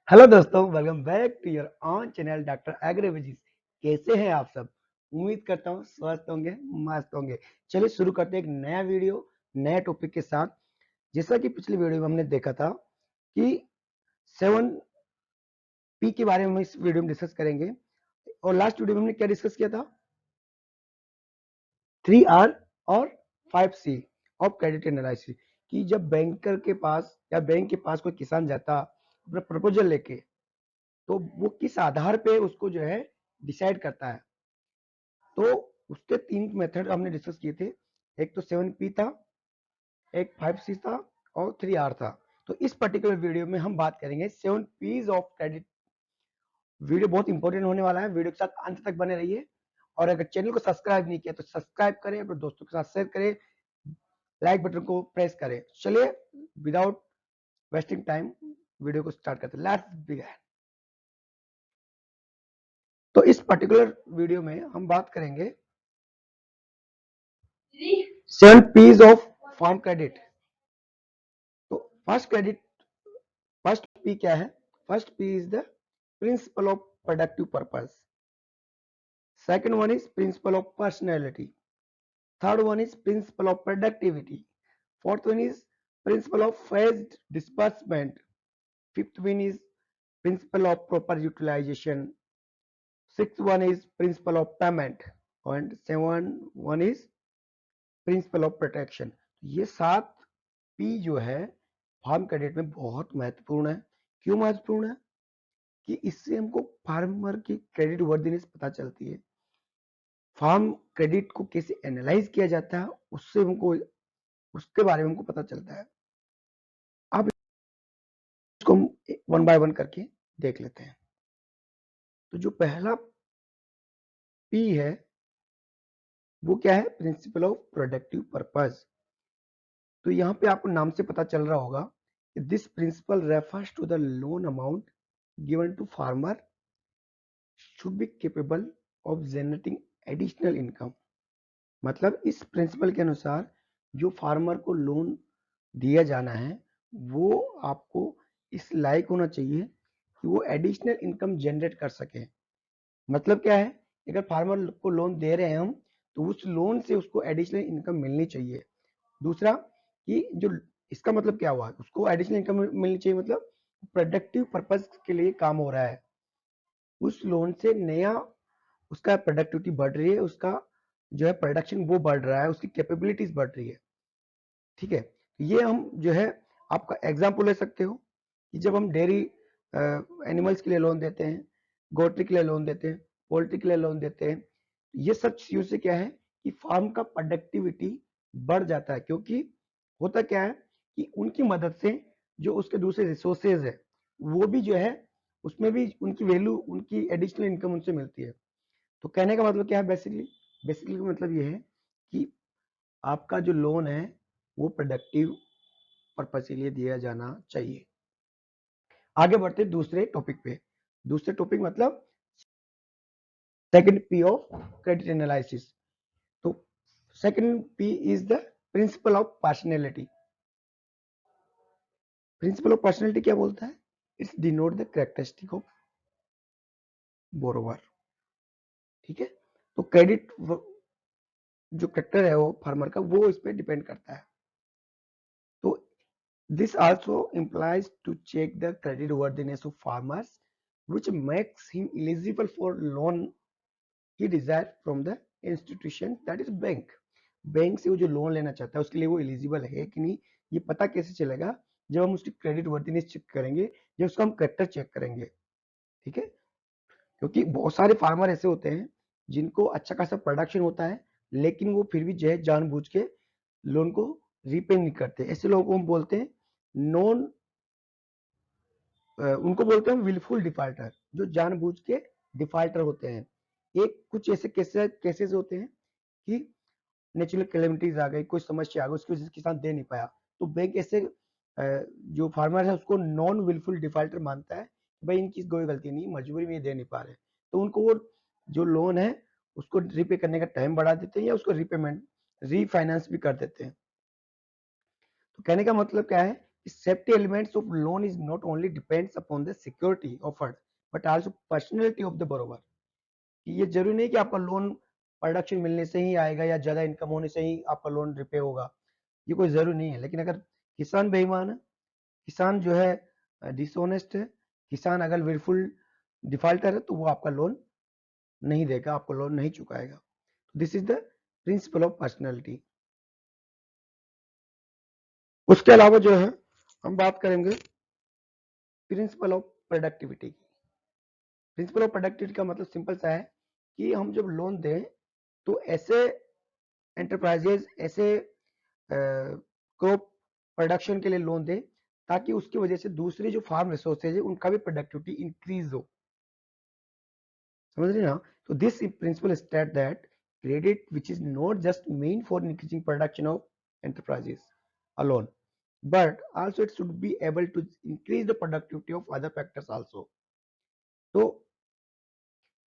Hello दोस्तों, welcome back to your own channel doctor एग्रीविजीज। कैसे हैं आप सब? उम्मीद करता हूँ स्वस्थ होंगे, मस्त होंगे। चलिए शुरू करते हैं एक नया वीडियो नए टॉपिक के साथ। जैसा कि पिछली वीडियो में हमने देखा था कि 7P के बारे में हम इस वीडियो में डिस्कस करेंगे। और लास्ट वीडियो में हमने क्या डिस्कस किया था? 3R और 5C ऑफ क्रेडिट एनालिसिस। कि जब बैंकर के पास या बैंक के पास कोई किसान जाता अपना प्रपोजल लेके, तो वो किस आधार पे उसको जो है डिसाइड करता है। तो उसके 3 मेथड हमने डिस्कस किए थे। एक तो 7P था, एक 5C था और 3R था। तो इस पर्टिकुलर वीडियो में हम बात करेंगे 7P's ऑफ क्रेडिट। वीडियो बहुत इंपॉर्टेंट होने वाला है, वीडियो के साथ अंत तक बने रहिए। और अगर चैनल को सब्सक्राइब नहीं किया तो सब्सक्राइब करें, अपने दोस्तों के साथ शेयर करें, लाइक बटन को प्रेस करें। चलिए विदाउट वेस्टिंग टाइम वीडियो को स्टार्ट करते हैं। Let's begin. तो इस पर्टिकुलर वीडियो में हम बात करेंगे 7P's ऑफ फार्म क्रेडिट। तो फर्स्ट पी क्या है? First P is the principle of productive purpose. Second one is principle of personality. Third one is principle of productivity. Fourth one is principle of phased disbursement. Fifth one is principle of proper utilization. Sixth one is principle of payment and seven one is principle of protection. ये 7P जो है farm credit में बहुत महत्वपूर्ण है। क्यों महत्वपूर्ण है? कि इससे हमको फार्मर की क्रेडिट वर्दीनेस पता चलती है। फार्म क्रेडिट को कैसे एनालाइज किया जाता है उससे हमको उसके बारे में हमको पता चलता है। अब इसको हम वन बाय वन करके देख लेते हैं। तो जो पहला P है वो क्या है? Principal of productive purpose. तो यहाँ पे आपको नाम से पता चल रहा होगा कि this principle refers to the loan amount given to farmer should be capable of generating additional income. मतलब इस प्रिंसिपल के अनुसार जो फार्मर को लोन दिया जाना है वो आपको इस लायक होना चाहिए कि वो एडिशनल इनकम जनरेट कर सके। मतलब क्या है? अगर फार्मर को लोन दे रहे हैं हम, तो उस लोन से उसको एडिशनल इनकम मिलनी चाहिए। दूसरा कि जो इसका मतलब क्या हुआ, उसको एडिशनल इनकम मिलनी चाहिए, मतलब प्रोडक्टिव पर्पज के लिए काम हो रहा है। उस लोन से नया उसका प्रोडक्टिविटी बढ़ रही है, उसका जो है प्रोडक्शन वो बढ़ रहा है, उसकी कैपेबिलिटीज बढ़ रही है। ठीक है, ये हम जो है आपका एग्जाम्पल ले सकते हो कि जब हम डेयरी एनिमल्स के लिए लोन देते हैं, गोट्री के लिए लोन देते हैं, पोल्ट्री के लिए लोन देते हैं, ये सब चीजों से क्या है कि फार्म का प्रोडक्टिविटी बढ़ जाता है। क्योंकि होता क्या है कि उनकी मदद से जो उसके दूसरे रिसोर्सेज है वो भी जो है उसमें भी उनकी वैल्यू, उनकी एडिशनल इनकम उनसे मिलती है। तो कहने का मतलब क्या है? बेसिकली मतलब ये है कि आपका जो लोन है वो प्रोडक्टिव पर्पस के लिए दिया जाना चाहिए। आगे बढ़ते दूसरे टॉपिक पे। दूसरे टॉपिक मतलब second P of credit analysis. तो second P is the principle of personality. Principle of personality क्या बोलता है? It's denote the characteristic of borrower. ठीक है, तो क्रेडिट जो कैरेक्टर है वो फार्मर का, वो इस पे डिपेंड करता है। तो this also implies to check the credit worthiness of farmers, which makes him eligible for loan he desires from the institution, that is bank. Bank से वो जो लोन लेना चाहता है उसके लिए वो एलिजिबल है कि नहीं, ये पता कैसे चलेगा? जब हम उसकी क्रेडिट वर्दीनेस चेक करेंगे, जब उसका हम कैरेक्टर चेक करेंगे। ठीक है, क्योंकि बहुत सारे फार्मर ऐसे होते हैं जिनको अच्छा खासा प्रोडक्शन होता है लेकिन वो फिर भी जो है जानबूझ के लोन को रीपे नहीं करते। ऐसे लोगों को हम बोलते हैं नॉन उनको बोलते हैं विलफुल डिफॉल्टर, जो जानबूझ के डिफॉल्टर होते हैं। एक कुछ ऐसे केसेस होते हैं कि नेचुरल कैलेमिटीज आ गई, कोई समस्या आ गई, उसकी वजह से किसान दे नहीं पाया, तो बैंक ऐसे जो फार्मर है उसको नॉन विलफुल डिफॉल्टर मानता है कि भाई इनकी कोई गलती नहीं, मजबूरी में ये दे नहीं पा रहे, तो उनको वो जो लोन है उसको रीपे करने का टाइम बढ़ा देते हैं या उसको रीपेमेंट रीफाइनेंस भी कर देते हैं। तो कहने का मतलब क्या है? safety elements of loan is not only depends upon the security offered but also personality of the borrower. कि ये जरूरी नहीं कि आपका लोन प्रोडक्शन मिलने से ही आएगा या ज्यादा इनकम होने से ही आपका लोन रिपे होगा, ये कोई जरूरी नहीं है। लेकिन अगर किसान बेईमान है, किसान जो है डिसऑनेस्ट है, किसान अगर विलफुल डिफॉल्टर है, तो वो आपका लोन नहीं देगा, आपको लोन नहीं चुकाएगा। This is the principle of personality. उसके अलावा जो है हम बात करेंगे प्रिंसिपल ऑफ प्रोडक्टिविटी की। प्रिंसिपल ऑफ प्रोडक्टिविटी का मतलब सिंपल सा है कि हम जब लोन दें तो ऐसे एंटरप्राइजेज, ऐसे क्रॉप प्रोडक्शन के लिए लोन दें ताकि उसकी वजह से दूसरे जो फार्म रिसोर्सेज है उनका भी प्रोडक्टिविटी इंक्रीज हो। समझ रहे ना? तो this principle state that credit which is not just meant for increasing production of enterprises alone, but also it should be able to increase the productivity of other factors also. तो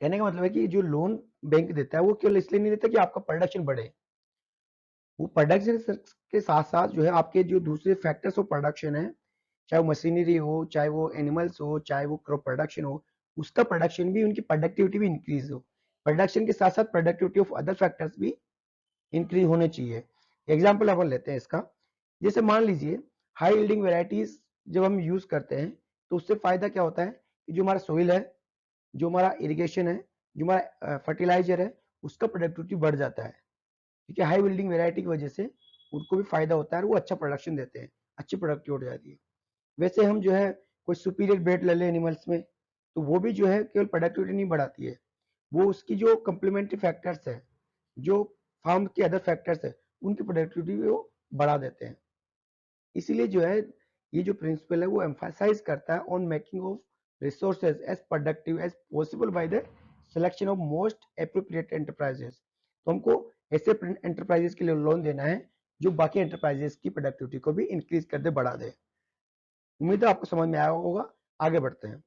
कहने का मतलब है कि जो लोन बैंक देता है वो केवल इसलिए नहीं देता कि आपका प्रोडक्शन बढ़े, वो प्रोडक्शन के साथ साथ जो है आपके जो दूसरे फैक्टर्स ऑफ प्रोडक्शन है, चाहे वो मशीनरी हो, चाहे वो एनिमल्स हो, चाहे वो क्रॉप प्रोडक्शन हो, उसका प्रोडक्शन भी, उनकी प्रोडक्टिविटी भी इंक्रीज हो। प्रोडक्शन के साथ साथ प्रोडक्टिविटी ऑफ अदर फैक्टर्स भी इंक्रीज होने चाहिए। एग्जाम्पल अपन लेते हैं इसका, जैसे मान लीजिए हाई यील्डिंग वेराइटीज जब हम यूज करते हैं तो उससे फायदा क्या होता है कि जो हमारा सोइल है, जो हमारा इरिगेशन है, जो हमारा फर्टिलाइजर है, उसका प्रोडक्टिविटी बढ़ जाता है। ठीक है, हाई यील्डिंग वेराइटी की वजह से उनको भी फायदा होता है और वो अच्छा प्रोडक्शन देते हैं, अच्छी प्रोडक्टिविटी हो जाती है। वैसे हम जो है कोई सुपीरियर ब्रीड ले लें एनिमल्स में, तो वो भी जो है केवल प्रोडक्टिविटी नहीं बढ़ाती है, वो उसकी जो कम्प्लीमेंट्री फैक्टर्स है, जो फार्म के अदर फैक्टर्स है, उनकी प्रोडक्टिविटी वो बढ़ा देते हैं। इसीलिए जो है ये जो प्रिंसिपल है वो एम्फासाइज करता है on making of resources as productive as possible by the selection of most appropriate enterprises. तो हमको ऐसे एंटरप्राइजेस के लिए लोन देना है जो बाकी एंटरप्राइजेस की प्रोडक्टिविटी को भी इंक्रीज कर दे, बढ़ा दे। उम्मीद है आपको समझ में आया होगा। आगे बढ़ते हैं।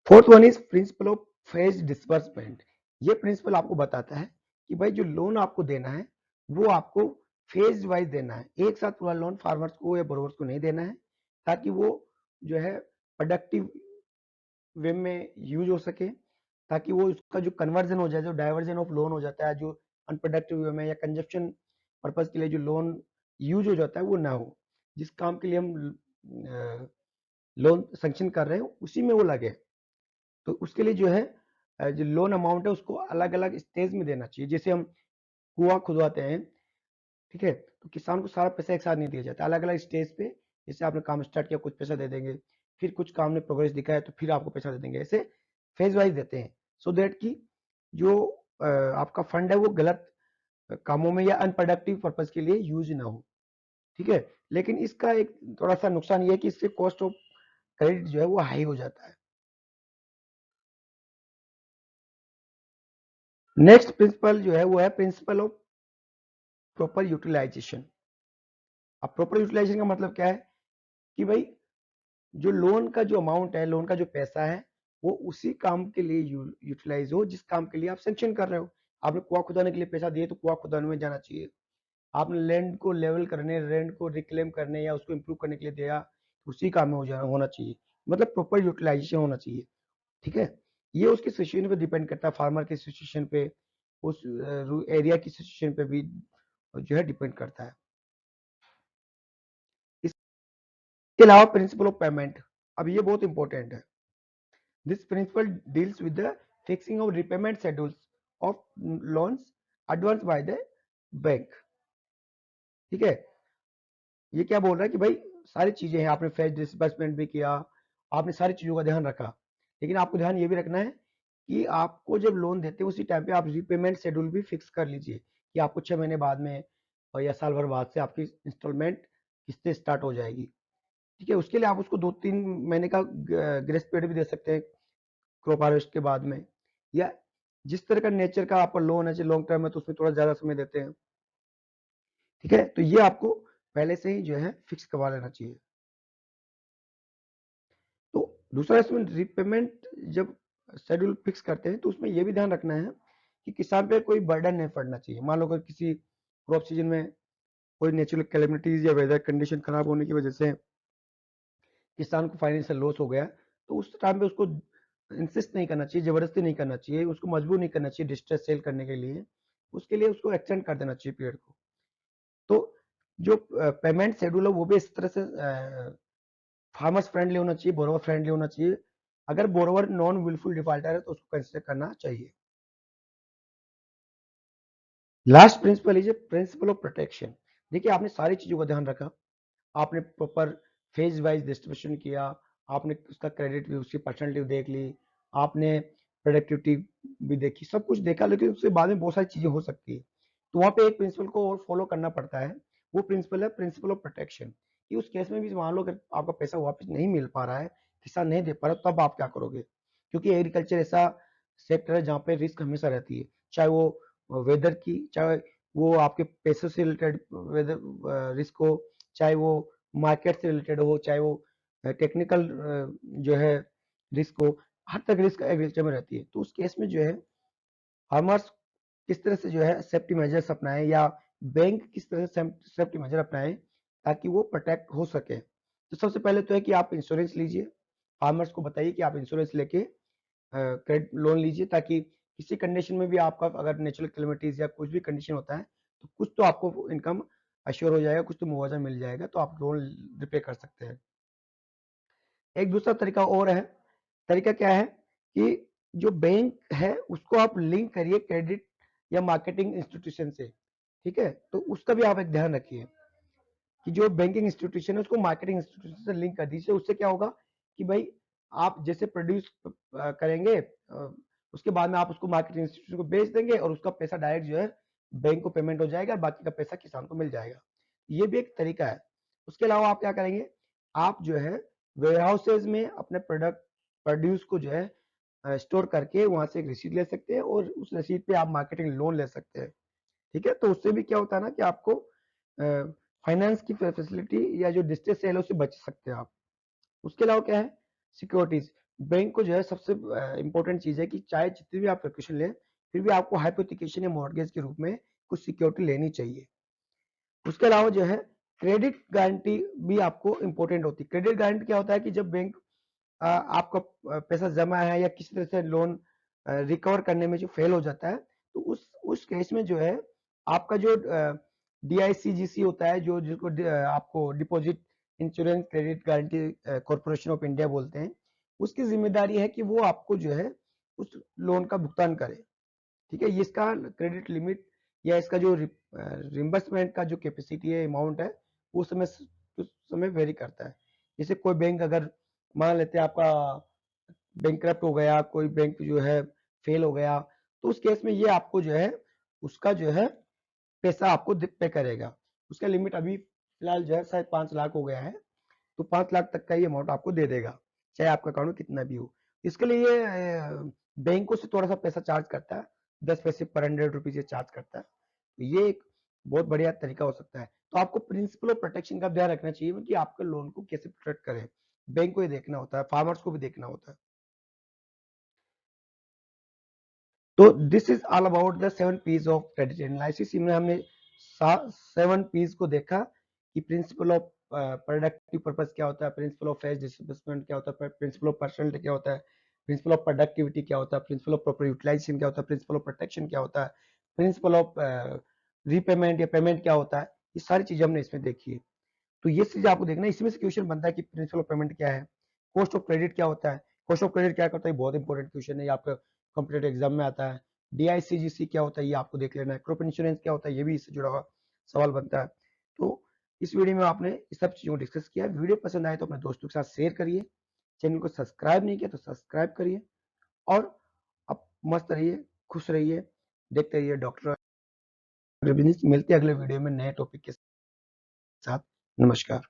Fourth one is principle of phase disbursement. ये प्रिंसिपल आपको बताता है कि भाई जो लोन आपको देना है वो आपको फेज वाइज देना है, एक साथ पूरा लोन फार्मर्स को या बोरोवर्स को नहीं देना है, ताकि वो जो है प्रोडक्टिव वे में यूज हो सके, ताकि वो उसका जो कन्वर्जन हो जाए, जो डाइवर्जन ऑफ लोन हो जाता है, जो अनप्रोडक्टिव वे में या कंजप्शन पर्पज के लिए जो लोन यूज हो जाता है वो ना हो। जिस काम के लिए हम लोन सेंक्शन कर रहे हैं उसी में वो लगे। तो उसके लिए जो है जो लोन अमाउंट है उसको अलग अलग स्टेज में देना चाहिए। जैसे हम कुआं खुदवाते हैं, ठीक है, तो किसान को सारा पैसा एक साथ नहीं दिया जाता, अलग अलग स्टेज पे। जैसे आपने काम स्टार्ट किया, कुछ पैसा दे देंगे, फिर कुछ काम ने प्रोग्रेस दिखाया तो फिर आपको पैसा दे देंगे, ऐसे फेज वाइज देते हैं, सो दैट कि जो आपका फंड है वो गलत कामों में या अनप्रोडक्टिव पर्पज के लिए यूज ना हो। ठीक है, लेकिन इसका एक थोड़ा सा नुकसान ये है कि इससे कॉस्ट ऑफ क्रेडिट जो है वो हाई हो जाता है। नेक्स्ट प्रिंसिपल जो है वो है प्रिंसिपल ऑफ प्रॉपर यूटिलाइजेशन। अब प्रॉपर यूटिलाइजेशन का मतलब क्या है कि भाई जो लोन का जो अमाउंट है, लोन का जो पैसा है, वो उसी काम के लिए यूटिलाइज हो जिस काम के लिए आप सेंक्शन कर रहे हो। आपने कुआं खुदाने के लिए पैसा दिए तो कुआं खुदाने में जाना चाहिए। आपने लैंड को लेवल करने, लैंड को रिक्लेम करने या उसको इम्प्रूव करने के लिए दिया, उसी काम में होना चाहिए, मतलब प्रॉपर यूटिलाइजेशन होना चाहिए। ठीक है, ये उसकी सिचुएशन पे डिपेंड करता है, फार्मर की सिचुएशन पे, उस एरिया की सिचुएशन पे भी जो है डिपेंड करता है। इसके अलावा प्रिंसिपल ऑफ पेमेंट, अब ये बहुत इंपॉर्टेंट है। This principle deals with the fixing of repayment schedules of loans advance by the bank. ठीक है, ये क्या बोल रहा है कि भाई सारी चीजें हैं, आपने फेज डिसबर्समेंट भी किया, आपने सारी चीजों का ध्यान रखा, लेकिन आपको ध्यान ये भी रखना है कि आपको जब लोन देते हैं उसी टाइम पे आप रिपेमेंट शेड्यूल भी फिक्स कर लीजिए कि आपको 6 महीने बाद में और या साल भर बाद से आपकी इंस्टॉलमेंट किस्तें स्टार्ट हो जाएगी। ठीक है, उसके लिए आप उसको 2-3 महीने का ग्रेस पीरियड भी दे सकते हैं क्रॉप हार्वेस्ट के बाद में, या जिस तरह का नेचर का आपका लोन है, लॉन्ग टर्म है तो उसमें थोड़ा ज्यादा समय देते हैं। ठीक है, तो ये आपको पहले से ही जो है फिक्स करवा लेना चाहिए। तो दूसरा इसमें रिपेमेंट जब शेड्यूल फिक्स करते हैं तो उसमें यह भी ध्यान रखना है कि किसान पे कोई बर्डन नहीं पड़ना चाहिए। मान लो अगर किसी क्रॉप सीजन में कोई नेचुरल कैलेमिटीज या वेदर कंडीशन खराब होने की वजह से किसान को फाइनेंशियल लॉस हो गया, तो उस टाइम पे उसको इंसिस्ट नहीं करना चाहिए, जबरदस्ती नहीं करना चाहिए, उसको मजबूर नहीं करना चाहिए डिस्ट्रेस सेल करने के लिए। उसके लिए उसको एक्सटेंड कर देना चाहिए पीरियड को। तो जो पेमेंट शेड्यूल है वो भी इस तरह से फार्मर्स फ्रेंडली होना चाहिए, बोरोवर फ्रेंडली होना चाहिए। अगर बोरोवर नॉन विलफुल डिफॉल्टर है तो उसको कंसिडर करना चाहिए। Last principle is principle of protection. देखिए, आपने सारी चीजों का ध्यान रखा, आपने प्रॉपर फेज वाइज डिस्ट्रीब्यूशन किया, आपने उसका क्रेडिट भी, उसकी परसेंटेज देख ली, आपने प्रोडक्टिविटी भी देखी, सब कुछ देखा, लेकिन उसके बाद में बहुत सारी चीजें हो सकती है। तो वहां पे एक प्रिंसिपल को और फॉलो करना पड़ता है, वो प्रिंसिपल है प्रिंसिपल ऑफ प्रोटेक्शन। कि उस केस में भी मान लो अगर आपका पैसा वापस नहीं मिल पा रहा है, किसान नहीं दे पा रहा, तब आप क्या करोगे? क्योंकि एग्रीकल्चर ऐसा सेक्टर है जहाँ पे रिस्क हमेशा रहती है, चाहे वो वेदर की, चाहे वो आपके पैसों से रिलेटेड वेदर रिस्क हो, चाहे वो मार्केट से रिलेटेड हो, चाहे वो टेक्निकल जो है रिस्क हो, हर तक रिस्क एग्रीकल्चर में रहती है। तो उस केस में जो है फार्मर्स किस तरह से जो है सेफ्टी मेजर्स अपनाएं, या बैंक किस तरह से सेफ्टी मेजर अपनाएं ताकि वो प्रोटेक्ट हो सके। तो सबसे पहले तो है कि आप इंश्योरेंस लीजिए, फार्मर्स को बताइए कि आप इंश्योरेंस लेके क्रेडिट लोन लीजिए, ताकि किसी कंडीशन में भी आपका अगर नेचुरल कैलेमिटीज या कुछ भी कंडीशन होता है तो कुछ तो आपको इनकम अश्योर हो जाएगा, कुछ तो मुआवजा मिल जाएगा, तो आप लोन रिपे कर सकते हैं। एक दूसरा तरीका और है, तरीका क्या है कि जो बैंक है उसको आप लिंक करिए क्रेडिट या मार्केटिंग इंस्टीट्यूशन से। ठीक है, तो उसका भी आप एक ध्यान रखिए कि जो बैंकिंग इंस्टीट्यूशन है उसको मार्केटिंग इंस्टीट्यूशन से लिंक कर दीजिए। उससे क्या होगा कि भाई आप जैसे प्रोड्यूस करेंगे, उसके बाद में आप उसको मार्केटिंग इंस्टीट्यूशन को बेच देंगे और उसका पैसा डायरेक्ट जो है बैंक को पेमेंट हो जाएगा, बाकी का पैसा किसान को मिल जाएगा। ये भी एक तरीका है। उसके अलावा आप क्या करेंगे, आप जो है वेयर हाउसेज में अपने प्रोडक्ट प्रोड्यूस को जो है स्टोर करके वहां से एक रसीद ले सकते हैं, और उस रसीद पे आप मार्केटिंग लोन ले सकते हैं। ठीक है, तो उससे भी क्या होता है ना कि आपको फाइनेंस की फैसिलिटी या जो डिस्ट्रेस सेल है उससे बच सकते हैं आप। उसके अलावा क्या है, सिक्योरिटीज। बैंक को जो है सबसे इंपॉर्टेंट चीज है कि चाहे जितनी भी आप लोकेशन लें, फिर भी आपको हाइपोथिकेशन या मॉर्गेज के रूप में कुछ सिक्योरिटी लेनी चाहिए। उसके अलावा जो है क्रेडिट गारंटी भी आपको इंपॉर्टेंट होती है। क्रेडिट गारंटी क्या होता है कि जब बैंक आपका पैसा जमा है या किसी तरह से लोन रिकवर करने में जो फेल हो जाता है, तो उस केस में जो है आपका जो DICGC होता है, जो जिसको आपको deposit insurance credit guarantee corporation of India बोलते हैं, उसकी जिम्मेदारी है कि वो आपको जो है उस लोन का भुगतान करे। ठीक है, ये इसका क्रेडिट लिमिट या इसका जो रिम्बर्समेंट का जो कैपेसिटी है, अमाउंट है, वो उस समय वेरी करता है। जैसे कोई बैंक अगर मान लेते हैं आपका बैंकरप्ट हो गया, कोई बैंक जो है फेल हो गया, तो उस केस में ये आपको जो है उसका जो है पैसा आपको पे करेगा। उसका लिमिट अभी फिलहाल जो है शायद 5 लाख हो गया है, तो 5 लाख तक का ये अमाउंट आपको दे देगा, चाहे आपका अकाउंट में कितना भी हो। इसके लिए बैंकों से थोड़ा सा पैसा चार्ज करता है, 10 पैसे पर 100 रुपीज ये चार्ज करता है। तो ये एक बहुत बढ़िया तरीका हो सकता है। तो आपको प्रिंसिपल ऑफ प्रोटेक्शन का ध्यान रखना चाहिए कि आपके लोन को कैसे प्रोटेक्ट करें। बैंक को ये देखना होता है, फार्मर्स को भी देखना होता है। तो this is all about the 7 P's of credit analysis. इनमें हमने 7 P's को देखा कि प्रिंसिपल ऑफ प्रोडक्टिव पर्पस क्या होता है, प्रिंसिपल ऑफ फेज डिसबर्समेंट क्या होता है, प्रिंसिपल ऑफ पर्सनल क्या होता है, प्रिंसिपल ऑफ प्रोडक्टिविटी क्या होता है, प्रिंसिपल ऑफ प्रॉपर यूटिलाइजेशन क्या होता है, प्रिंसिपल ऑफ प्रोटेक्शन क्या होता है, प्रिंसिपल ऑफ रीपेमेंट या पेमेंट क्या होता है। ये सारी चीजें हमने इसमें देखी है। तो ये चीज आपको देखना है। इसमें से क्वेश्चन बनता है कि प्रिंसिपल ऑफ पेमेंट क्या है, कॉस्ट ऑफ क्रेडिट क्या होता है। कॉस्ट ऑफ क्रेडिट क्या करता है, बहुत इंपॉर्टेंट क्वेश्चन है, ये आपका कॉम्पिटेटिव एग्जाम में आता है। DICGC क्या होता है, ये आपको देख लेना है। क्रॉप इंश्योरेंस क्या होता है, ये भी इससे जुड़ा हुआ सवाल बनता है। तो इस वीडियो में आपने इस सब चीजों को डिस्कस किया। वीडियो पसंद आए तो अपने दोस्तों के साथ शेयर करिए, चैनल को सब्सक्राइब नहीं किया तो सब्सक्राइब करिए, और आप मस्त रहिए, खुश रहिए, देखते रहिए डॉक्टर। मिलते हैं अगले वीडियो में नए टॉपिक के साथ। नमस्कार।